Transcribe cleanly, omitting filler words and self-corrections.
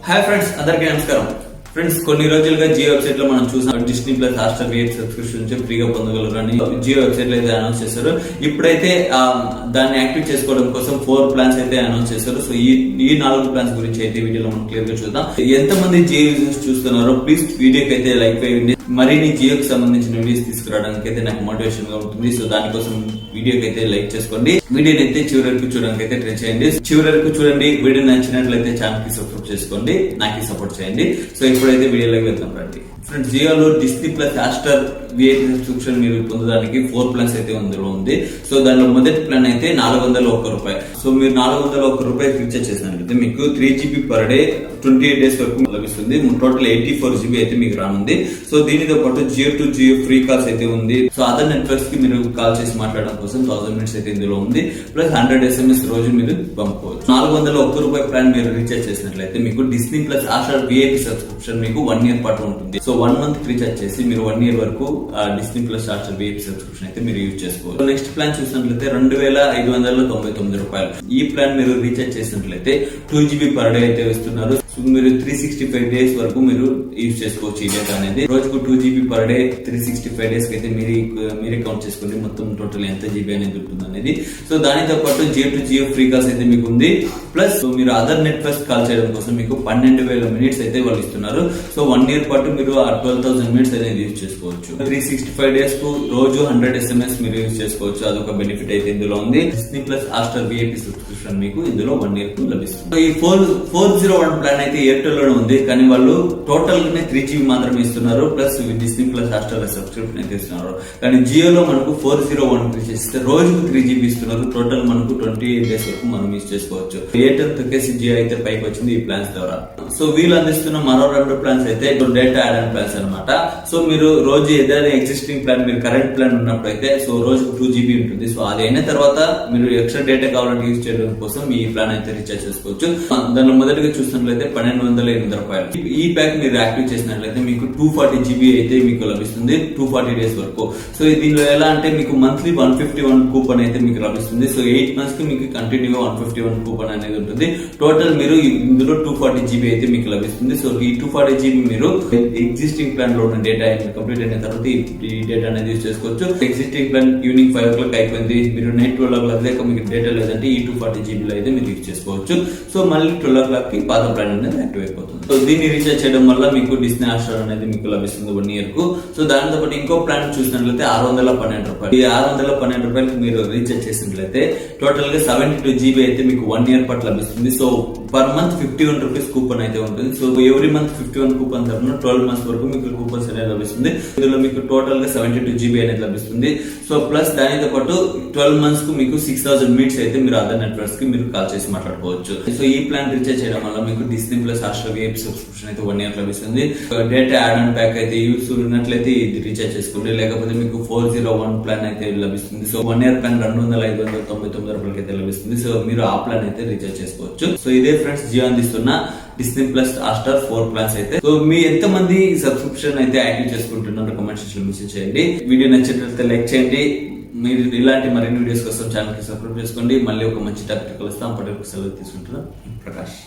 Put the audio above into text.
Hi friends, అందరికీ నమస్కారం. Friends, కొన్ని రోజులుగా జియో వెబ్సైట్ లో మనం చూసాం Disney+Hotstar VIP సబ్స్క్రిప్షన్ ఫ్రీగా పొందగలరు అని జియో వెబ్సైట్ లో అయితే అనౌన్స్ చేశారు. ఇప్పుడైతే దాన్ని యాక్టివ్ చేసుకోవడం కోసం 4 ప్లాన్స్ అయితే అనౌన్స్ చేశారు. సో ఈ 4 ప్లాన్స్ గురించి అయితే వీడియోలో మనం క్లియర్ గా చూద్దాం. ఎంతమంది జియో యూజర్స్ చూస్తున్నారో ప్లీజ్ వీడియోకి అయితే లైక్ వేయండి. మరిన్ని జియోకి సంబంధించిన వీడియోస్ తీసుకురావడానికి అయితే నాకు మోటివేషన్ గా ఉంటుంది. సో దానికోసం వీడియోకి అయితే లైక్ చేసుకోండి. వీడియోని అయితే చివరి వరకు చూడడానికి అయితే ట్రై చేయండి. చివరి వరకు చూడండి. వీడియో నచ్చినట్లయితే ఛానల్ కి సబ్స్క్రైబ్ చేసుకోండి, నాకు సపోర్ట్ చేయండి. సో ఇప్పుడైతే వీడియోలోకి వెళ్తాం రండి. ఫ్రెండ్స్, జియోలో Disney+Hotstar VIP సబ్స్క్రిప్షన్ మీరు పొందడానికి 4 ప్లాన్స్ అయితే అందులో ఉంది. సో దానిలో మొదటి ప్లాన్ అయితే 401 రూపాయలు. సో మీరు 401 రూపాయలు రీఛార్జ్ చేసినట్లయితే మీకు 3 GB పర్ డే 28 డేస్ వరకు లభిస్తుంది. టోటల్ 84 GB అయితే మీకు రానుంది. సో దీనితో పాటు Jio to Jio free calls అయితే ఉంది. సో అదర్ నెట్వర్క్స్ కి మీరు కాల్ చేసి మాట్లాడడం కోసం 1000 మినిట్స్ అయితే ఇందులో ఉంది. ప్లస్ 100 SMS రోజు మీరు పంపుకోవచ్చు. 401 రూపాయల ప్లాన్ మీరు రీఛార్జ్ చేసినట్లయితే మీకు Disney+Hotstar VIP సబ్స్క్రిప్షన్ మీకు 1 year పాటు ఉంటుంది. సో 1 month రీఛార్జ్ చేసి మీరు 1 year వరకు Disney+Hotstar VIP సబ్స్క్రిప్షన్ అయితే మీరు యూజ్ చేసుకోవచ్చు. నెక్స్ట్ ప్లాన్ చూసినట్లయితే 2599 రూపాయలు. ఈ ప్లాన్ మీరు రీఛార్జ్ చేసినట్లయితే 2 GB పర్ డే అయితే ఇస్తున్నారు. మీరు 365 డేస్ వరకు మీరు యూజ్ చేసుకోవచ్చు. ఈ డేటా అనేది రోజుకు 2 GB పర్ డే 365 డేస్ కి అయితే మీరే కౌంట్ చేసుకోండి మొత్తం టోటల్ ఎంత GB అనేది ఉంటుంది అనేది. సో దానితో పాటు Jio to Jio free calls అయితే మీకు ఉంది. ప్లస్ మీరు అదర్ నెట్వర్క్స్ కాల్ చేయడం కోసం మీకు 12,000 మినిట్స్ అయితే వాళ్ళు ఇస్తున్నారు. సో 1 year పాటు మీరు 12,000 మినిట్స్ అనేది యూజ్ చేసుకోవచ్చు. 365 డేస్ కు రోజు 100 SMS మీరు యూజ్ చేసుకోవచ్చు. అదొక బెనిఫిట్ అయితే ఇందులో ఉంది. Disney+Hotstar VIP సబ్స్క్రిప్షన్ మీకు ఇందులో 1 year కు లభిస్తుంది. సో ఈ 401 ప్లాన్ అయితే ఎయిర్టెల్ లోనే ఉంది, కానీ వాళ్ళు టోటల్ గా 3 GB మాత్రమే ఇస్తున్నారు. ప్లస్ Disney+Hotstar సబ్స్క్రిప్షన్ అయితే ఇస్తున్నారు. కానీ జియోలో మనకు 401 చేస్తే రోజుకు 3 GB ఇస్తున్నారు. టోటల్ మనకు 28 డేస్ వరకు మనం యూజ్ చేసుకోవచ్చు. ఎయిర్టెల్ తొక్కేసి జియో అయితే పైకి వచ్చింది ఈ ప్లాన్స్ ద్వారా. సో వీళ్ళు అందిస్తున్న మరో 2 ప్లాన్స్ అయితే డేటా యాడ్ అండ్ ప్లాన్స్ అనమాట. సో మీరు రోజు ఏదైనా ఎగ్జిస్టింగ్ ప్లాన్ మీరు కరెంట్ ప్లాన్ ఉన్నప్పుడు అయితే సో రోజుకు 2 GB ఉంటుంది. సో అది అయిన తర్వాత మీరు ఎక్స్ట్రా డేటా కావాలంటే యూజ్ చేయడం కోసం ఈ ప్లాన్ అయితే రీఛార్జ్ చేసుకోవచ్చు. దానిలో మొదటిగా చూసినట్లయితే 1208 రూపాయలు. ఈ ప్యాక్ మీరు యాక్టివ్ చేసినట్లయితే మీకు 240 GB అయితే మీకు లభిస్తుంది 240 డేస్ వరకు. సో దీనిలో ఎలా అంటే మీకు మంత్లీ 151 కూపన్ అయితే మీకు లభిస్తుంది. సో 8 months కి మీకు కంటిన్యూగా 151 కూపన్ అనేది ఉంటుంది. టోటల్ మీరు ఇందులో 240 GB అయితే మీకు లభిస్తుంది. సో ఈ 240 GB మీరు ఎగ్జిస్టింగ్ ప్లాన్ లో ఉన్న డేటా కంప్లీట్ అయిన తర్వాత ఈ డేటా అనేది యూజ్ చేసుకోవచ్చు. ఎగ్జిస్టింగ్ ప్లాన్ ఈవినింగ్ 5 o'clock అయిపోయింది, మీరు నైట్ 12 o'clock దాకా మీకు డేటా లేదంటే ఈ 240 GB లో అయితే మీరు యూజ్ చేసుకోవచ్చు. సో మళ్ళీ 12 o'clock కి పాత ప్లాన్ అనేది యాక్టివ్ అయిపోతుంది. సో దీన్ని రీఛార్జ్ చేయడం వల్ల మీకు Disney+Hotstar అనేది మీకు లభిస్తుంది 1 year కు. సో దానితో పాటు ఇంకో ప్లాన్ చూసినట్లయితే 612 రూపాయలు. ఈ 612 రూపాయలకు మీరు రీఛార్జ్ చేసినట్లయితే టోటల్ గా 72 GB అయితే మీకు 1 year పాటు లభిస్తుంది. So per month 51 rupees coupon అయితే ఉంటుంది. సో ఎవ్రీ మంత్ 51 కూపన్ తరఫున 12 months వరకు మీకు కూపన్స్ అనేది లభిస్తుంది. ఇందులో మీకు టోటల్ గా 72 GB అనేది లభిస్తుంది. సో ప్లస్ దానితో పాటు 12 months కు మీకు 6000 మినిట్స్ అయితే మీరు అదర్ నెట్వర్క్స్ కి మీరు కాల్ చేసి మాట్లాడుకోవచ్చు. సో ఈ ప్లాన్ రీఛార్జ్ చేయడం వల్ల మీకు Disney+Hotstar VIP సబ్స్క్రిప్షన్ అయితే 1 year లభిస్తుంది. డేటా యాడ్ అండ్ ప్యాక్ అయితే యూస్ ఉన్నట్లయితే ఇది రీఛార్జ్ చేసుకోండి. లేకపోతే మీకు 401 ప్లాన్ అయితే లభిస్తుంది. సో 1 year ప్లాన్ 2599 రూపాయలకి అయితే లభిస్తుంది. సో మీరు ఆ ప్లాన్ అయితే రీఛార్జ్ చేసుకోవచ్చు. సో ఇదే ఫ్రెండ్స్ జియో అందిస్తున్న Disney+Hotstar 4 ప్లాన్స్ అయితే. సో మీ ఎంత మంది సబ్స్క్రిప్షన్ అయితే యాక్టివ్ చేసుకుంటున్నారో కామెంట్ సెక్షన్ లో మెసేజ్ చేయండి. వీడియో నచ్చినట్లయితే లైక్ చేయండి. మీరు ఇలాంటి మరిన్ని వీడియోస్ కోసం ఛానల్ కి సబ్స్క్రైబ్ చేసుకోండి. మళ్ళీ ఒక మంచి టాపిక్ కలుస్తాం. అప్పటివరకు సెలవు తీసుకుంటున్నాం. ప్రకాష్.